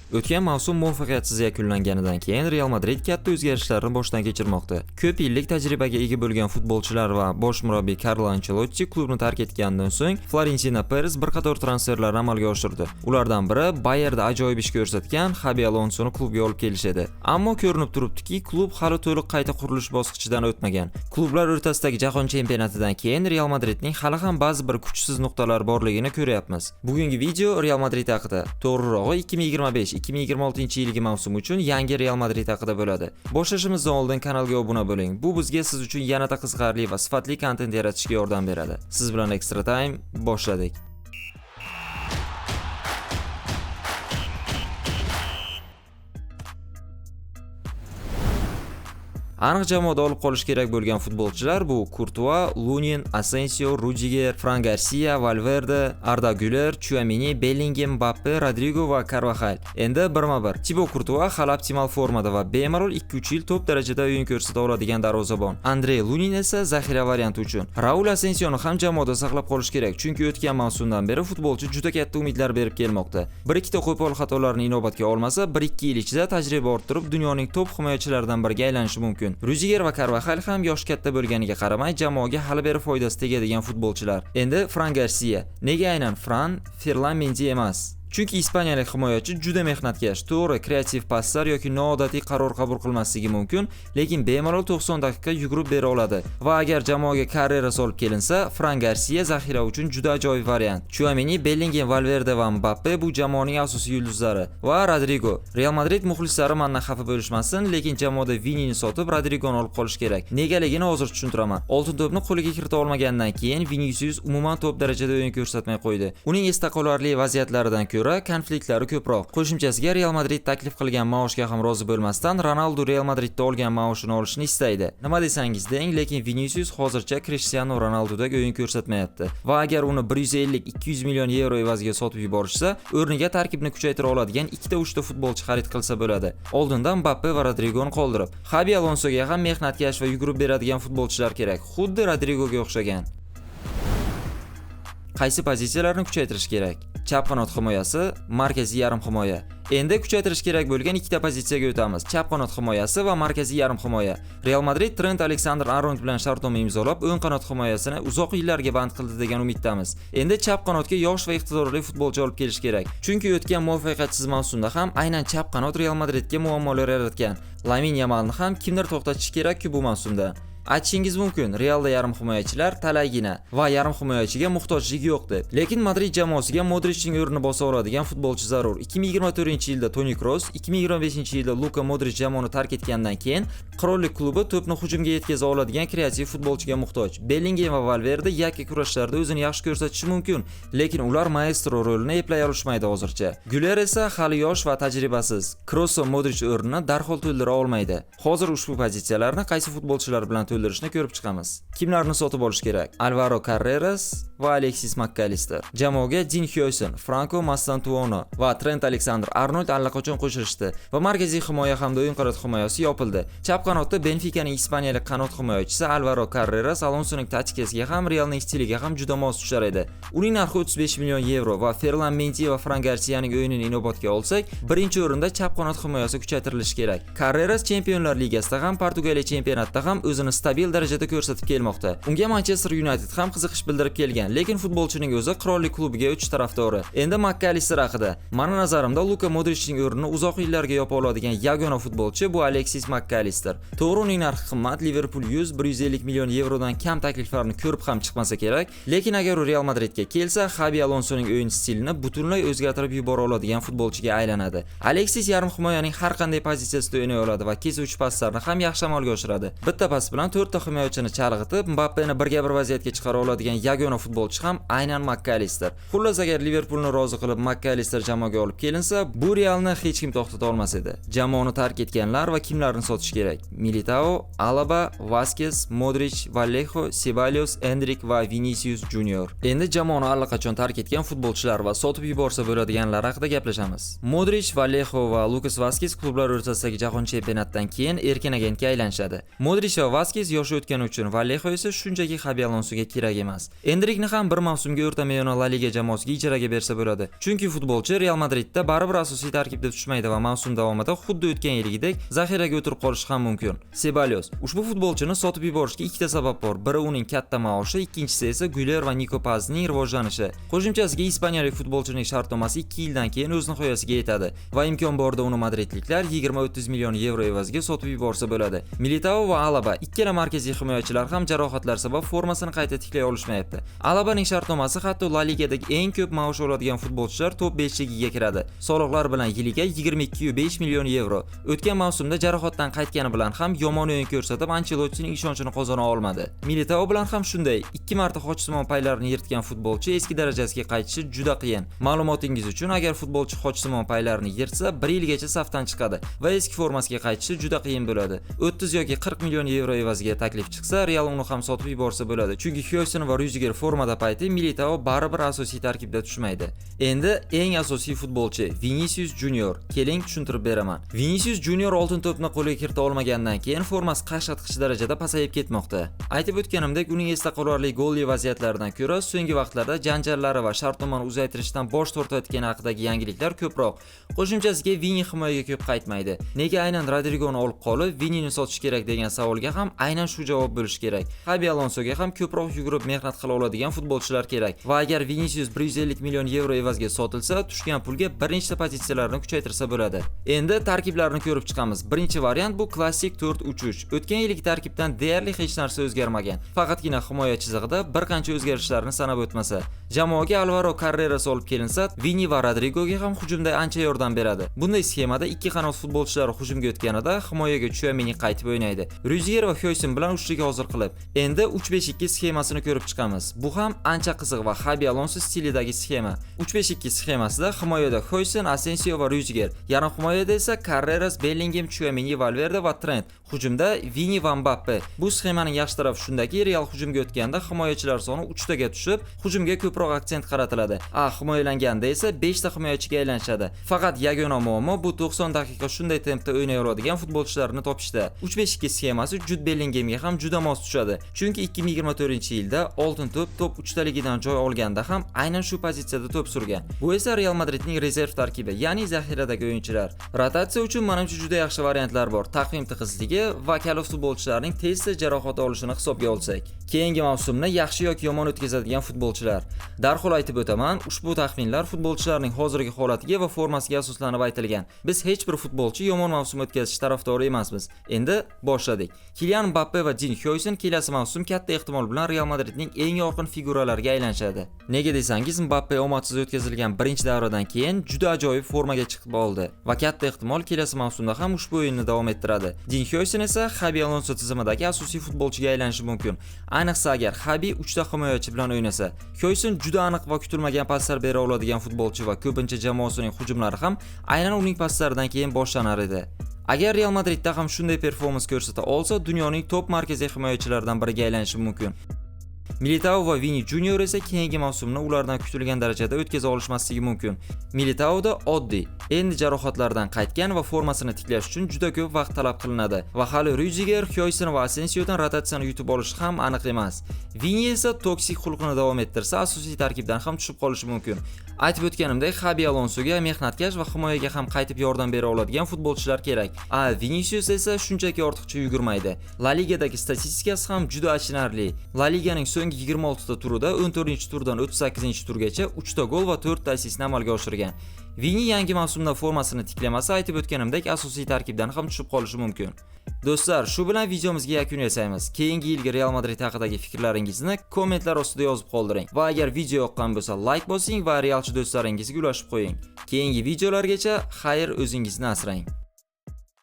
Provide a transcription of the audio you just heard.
O'tgan mavsum muvaffaqiyatsiz yakunlanganidan keyin Real Madrid katta o'zgarishlarni boshdan kechirmoqda. Ko'p yillik tajribaga ega bo'lgan futbolchilar va bosh murabbiy Carlo Ancelotti klubni tark etganidan so'ng Florentino Perez bir qator transferlarni amalga oshirdi. Ulardan biri Bayernda ajoyib ish ko'rsatgan Xabi Alonsoni klubga olib kelish edi. Ammo ko'rinib turibdiki, klub hali to'liq qayta qurilish bosqichidan o'tmagan. Klublar o'rtasidagi jahon chempionatidan keyin Real Madridning hali ham ba'zi bir kuchsiz nuqtalari borligini ko'ryapmiz. Bugungi video Real Madrid haqida, to'g'rirog'i 2025-2026 mavsum uchun yangi Real Madrid haqida bo'ladi. Boshlashimizdan oldin kanalga obuna bo'ling. Bu bizga siz uchun yanada qiziqarli va sifatli kontent yaratishga yordam beradi. Siz bilan Extra Time boshladik. Aniq jamoada olib qolish kerak bo'lgan futbolchilar bu Courtois, Lunin, Asensio, Rudiger, Fran Garcia, Valverde, Arda Güler, Tchouaméni, Bellingham, Mbappe, Rodrigo va Carvajal. Endi birma-bir. Thibaut Courtois hali optimal formada va bemalol 2-3 yil top darajada o'yin ko'rsata oladigan darvozabon. Andrey Lunin esa zaxira varianti uchun. Raul Asensioni ham jamoada saqlab qolish kerak, chunki o'tgan mavsumdan beri futbolchi juda katta umidlar berib kelmoqda. Bir ikkita qo'pol xatolarni inobatga olmasa, 1-2 yil ichida tajriba orttirib, dunyoning top himoyachilaridan biriga aylanishi mumkin. Rudiger va Carvajal ham yosh katta bo'lganiga qaramay jamoaga hali beri foydasi tegadigan futbolchilar. Endi Fran Garcia. Nega aynan Ferlan Mendy emas? Chunki ispaniyalik himoyachi juda mehnatkash, to'g'ri kreativ passlar yoki noodatiy qaror qabul qilmasligi mumkin, lekin bemalol 90 daqiqa yugurib bera oladi. Va agar jamoaga Carreras olib kelinsa, Fran Garcia zaxira uchun juda ajoyib variant. Tchouaméni, Bellingham, Valverde va Mbappe bu jamoaning asosiy yulduzlari. Va Rodrigo. Real Madrid muxlislari mendan xafa bo'lishmasin, lekin jamoada Vinini sotib Rodrigoni olib qolish kerak. Negaligini hozir tushuntiraman. Oltin to'pni qo'liga kirita olmagandan keyin Vinicius umuman top darajada o'yin ko'rsatmay qo'ydi. Uning esda qolarli vaziyatlaridan konfliktlari ko'proq. Qo'shimchasiga Real Madrid taklif qilgan maoshga ham rozi bo'lmasdan Ronaldo Real Madridda olgan maoshini olishni istaydi. Nima desangiz deng, lekin Vinicius hozircha Cristiano Ronaldo'dagi o'yin ko'rsatmayapti. Va agar uni 150-200 million yevro evaziga sotib yuborishsa, o'rniga tarkibni kuchaytira oladigan 2-3 futbolchi xarid qilsa bo'ladi. Oldindan Mbappe va Rodrigoni qoldirib, Xabi Alonsoga ham mehnatkash va yugurib beradigan futbolchilar kerak, xuddi Rodrigoga o'xshagan. Qaysi pozitsiyalarni kuchaytirish kerak? Chap qanot himoyasi, markaziy yarim himoya. Endi kuchaytirish kerak bo'lgan ikkita pozitsiyaga o'tamiz. Chap qanot himoyasi va markaziy yarim himoya. Real Madrid Trent Alexander-Arnold bilan shartnoma imzolab, o'ng qanot himoyasini uzoq yillarga band qildi degan umiddamiz. Endi chap qanotga yosh va iqtidorli futbolchi olib kelish kerak. Chunki o'tgan muvaffaqiyatsiz mavsumda ham aynan chap qanot Real Madridga muammolar yaratgan. Lamine Yamalni ham kimdir to'xtatish kerak-ku bu mavsumda. Aytishingiz mumkin, Realda yarim himoyachilar talaygina va yarim himoyachiga muhtojligi yo'q deb. Lekin Madrid jamoasiga Modricning o'rnini bosa oladigan futbolchi zarur. 2024-yilda Toni Kroos, 2025-yilda Luka Modric jamoani tark etgandan keyin Qirollik klubi to'pni hujumga yetkaza oladigan kreativ futbolchiga muhtoj. Bellingham va Valverde yakka kurashlarda o'zini yaxshi ko'rsatishi mumkin, lekin ular maestro rolini eplay olishmaydi hozircha. Güler esa hali yosh va tajribasiz. Kroos va Modric o'rnini darhol to'ldira olmaydi. Hozir ushbu pozitsiyalarni qaysi futbolchilar bilan to'ldirishni ko'rib chiqamiz. Kimlarni sotib olish kerak? Alvaro Carreras va Alexis McAllister. Jamoaga Dean Huijsen, Franco Mastantuono va Trent Alexander-Arnold allaqachon qo'shilishdi va markaziy himoya hamda o'yin qanot himoyasi yopildi. Chap qanotda Benficaning ispaniyalik qanot himoyachisi Alvaro Carreras Alonsoning taktikasiga ham Realning stiliga ham juda mos tushar edi. Uning narxi 35 million yevro va Ferlan Mendy va Fran Garcianing o'yinini inobatga olsak, birinchi o'rinda chap qanot himoyasi kuchaytirilishi kerak. Carreras Chempionlar Ligasida ham, Portugaliya chempionatida ham o'zini stabil darajada ko'rsatib kelmoqda. Unga Manchester United ham qiziqish bildirib kelgan, lekin futbolchining o'zi qirollik klubiga o'tish tarafdori. Endi McAllister haqida. Meni nazarimda Luka Modricning o'rnini uzoq yillarga yopa oladigan yagona futbolchi bu Alexis McAllister. To'g'ri, uning narxi qimmat, Liverpool 100-150 million yevrodan kam takliflarni ko'rib ham chiqmasa kerak, lekin agar u Real Madridga kelsa, Xabi Alonsoning o'yin stilini butunlay o'zgartirib yubora oladigan futbolchiga aylanadi. Alexis yarim himoyaning har qanday pozitsiyasida o'ynay oladi va kesuvchi paslarni ham yaxshi amalga oshiradi. Bitta pas bilan 4 ta himoyachini chalg'itib, Mbappeni birga bir vaziyatga chiqara oladigan yagona futbolchi ham aynan McAllister. Xullas, agar Liverpoolni rozi qilib McAllister jamoaga olib kelinsa, bu Realni hech kim to'xtata olmas edi. Jamoani tark etganlar va kimlarni sotish kerak? Militao, Alaba, Vasquez, Modric, Vallejo, Ceballos, Endrick va Vinicius Junior. Endi jamoani allaqachon tark etgan futbolchilar va sotib yuborsa bo'ladiganlar haqida gaplashamiz. Modric, Vallejo va Lucas Vasquez klublar o'rtasidagi jahon chempionatidan keyin erkin agentga aylanishadi. Modric va Vasquez Marquez yoshi o'tgani uchun, Vallejo esa shunchaki Xabi Alonsoga kerak emas. Endrikni ham bir mavsumga o'rtamiyona La Liga jamoasiga ijaraga bersa bo'ladi. Chunki futbolchi Real Madridda baribir asosiy tarkibda tushmaydi va mavsum davomida xuddi o'tgan yilgidek zaxiraga o'tirib qolishi ham mumkin. Ceballos: ushbu futbolchini sotib yuborishga ikkita sabab bor. Biri uning katta maoshi, ikkinchisi esa Güler va Nico Pazning rivojlanishi. Qo'shimchasiga ispaniyalik futbolchining shartnomasi 2 yildan keyin o'z nihoyasiga yetadi va imkon borida uni madridliklar 20-30 million yevro evaziga sotib yuborsa bo'ladi. Militao va Alaba ikkala markaziy himoyachilar ham jarohatlar sabab formasini qayta tiklay olishmayapti. Alabaning shartnomasi hatto La Ligadagi eng ko'p maosh oladigan futbolchilar top 5ligiga kiradi. Soliqlar bilan yiliga 22,5 million yevro. O'tgan mavsumda jarohatdan qaytgani bilan ham yomon o'yin ko'rsatib, Ancelottining ishonchini qozona olmadi. Militao bilan ham shunday. 2 marta Xochsimon paylarini yirtgan futbolchi eski darajasiga qaytishi juda qiyin. Ma'lumotingiz uchun, agar futbolchi Xochsimon paylarini yirtsa, 1 yilgacha safdan chiqadi va eski formasiga qaytishi juda qiyin bo'ladi. 30 yoki 40 million yevro evaziga taklif chiqsa, Real uni ham sotib yuborsa bo'ladi. Chunki Hyosen va Rüdiger formada payti Militao baribir asosiy tarkibda tushmaydi. Endi eng asosiy futbolchi Vinicius Junior. Keling tushuntirib beraman. Vinicius Junior oltin to'pni qo'lga kirita olmagandan keyin formasi qaqshatqich darajada pasayib ketmoqda. Aytib o'tganimdek, uning esda qolarli golli vaziyatlaridan ko'ra so'nggi vaqtlarda janjallari va shartnomani uzaytirishdan bosh tortayotgani haqidagi yangiliklar ko'proq. Qo'shimchasiga Vini himoyaga ko'p qaytmaydi. Nega aynan Rodrigoni olib qolib, Vinini sotish kerak degan savolga ham aynan shu javob bo'lishi kerak. Xabi Alonsoga ham ko'proq yugurib mehnat qila oladigan futbolchilar kerak va agar Vinicius 150 million yevro evaziga sotilsa, tushgan pulga bir nechta pozitsiyalarni kuchaytirsa bo'ladi. Endi tarkiblarni ko'rib chiqamiz. Birinchi variant bu klassik 4-3-3. O'tgan yilgi tarkibdan deyarli hech narsa o'zgarmagan. Faqatgina himoya chizig'ida bir qancha o'zgarishlarni sanab o'tmasa. Jamoaga Alvaro Carreras olib kelinsa, Vini va Rodrigoga ham hujumda ancha yordam beradi. Bunday sxemada ikki qanot futbolchilari hujumga o'tganida himoyaga Tchouameni qaytib o'ynaydi. Rüdiger va Hyosen bilan uchlik hozir qilib. Endi 3-5-2 sxemasini ko'rib chiqamiz. Bu ham ancha qiziq va Xabi Alonso stilidagi sxema. 3-5-2 sxemasida himoyada Hyosen, Asensio va Rüdiger, yarim himoyada esa Carreras, Bellingham, Tchouameni, Valverde va Trent. Hujumda Vini va Mbappe. Bu sxemaning yaxshi tarafi shundaki, Real hujumga o'tganda himoyachilar soni 3 taga tushib, hujumga ko'proq aksent qaratiladi. Himoyalanganda esa 5 ta himoyachiga aylanishadi. Faqat yagona muammo bu 90 daqiqa shunday tempda o'ynay oladigan futbolchilarni topishda. 3-5-2 sxemasi Jude Bellinghamga ham juda mos tushadi. Chunki 2024-yilda oltin to'p top 3 taligidan joy olganda ham aynan shu pozitsiyada to'p surgan. Bu esa Real Madridning rezerv tarkibi, ya'ni zaxiradagi o'yinchilar. Rotatsiya uchun menimcha juda yaxshi variantlar bor. Taqvim tig'izligi va kali futbolchilarning tezda jarohat olishini hisobga olsak. Keyingi mavsumni yaxshi yoki yomon o'tkazadigan futbolchilar. Darhol aytib o'taman, ushbu taxminlar futbolchilarning hozirgi holatiga va formasiga asoslanib aytilgan. Biz hech bir futbolchi yomon mavsum o'tkazish tarafdori emasmiz. Endi boshladik. Kylian Mbappe va Dean Hyosen kelasi mavsum katta ehtimol bilan Real Madridning eng yorqin figuralariga aylanishadi. Nega desangiz, Mbappe omadsiz o'tkazilgan birinchi davradan keyin juda ajoyib formaga chiqib oldi va katta ehtimol kelasi mavsumda ham ushbu o'yinni davom ettiradi. Dean Hyosen esa Xabi Alonso tizimidagi asosiy futbolchiga aylanishi mumkin. Ayniqsa agar Xabi 3 ta himoyachi bilan o'ynasa. Hyosen juda aniq va kutilmagan paslar bera oladigan futbolchi va ko'pincha jamoasining hujumlari ham aynan uning paslaridan keyin boshlanar edi. Agar Real Madridda ham shunday performans ko'rsata olsa, dunyoning top markaziy himoyachilaridan biriga aylanishi mumkin. Militao va Vini Junior esa keyingi mavsumni ulardan kutilgan darajada o'tkaza olishmasligi mumkin. Militaoda oddiy, endi jarohatlardan qaytgan va formasini tiklash uchun juda ko'p vaqt talab qilinadi va hali Rüdiger, Hyosen va Asensiodan rotatsiyani yutib olish ham aniq emas. Vini esa toksik xulqini davom ettirsa, asosiy tarkibdan ham tushib qolishi mumkin. Aytib o'tganimdek, Xabi Alonsoga mehnatkash va himoyaga ham qaytib yordam bera oladigan futbolchilar kerak. Vinicius esa shunchaki ortiqcha yugurmaydi. La Ligadagi statistikasi ham juda achinarli. La Liganing so'nggi 26 ta turida 14-turdan 38-turgacha 3 ta gol va 4 ta assistni amalga oshirgan. Vini yangi mavsumda formasini tiklamasa, aytib o'tganimdek, asosiy tarkibdan ham tushib qolishi mumkin. Do'stlar, shu bilan videomizga yakun yasaymiz. Keyingi yilgi Real Madrid haqidagi fikrlaringizni kommentlar ostida yozib qoldiring va agar video yoqqan bo'lsa, like bosing va realchi do'stlaringizga ulashib qo'ying. Keyingi videolargacha xayr, o'zingizni asrang.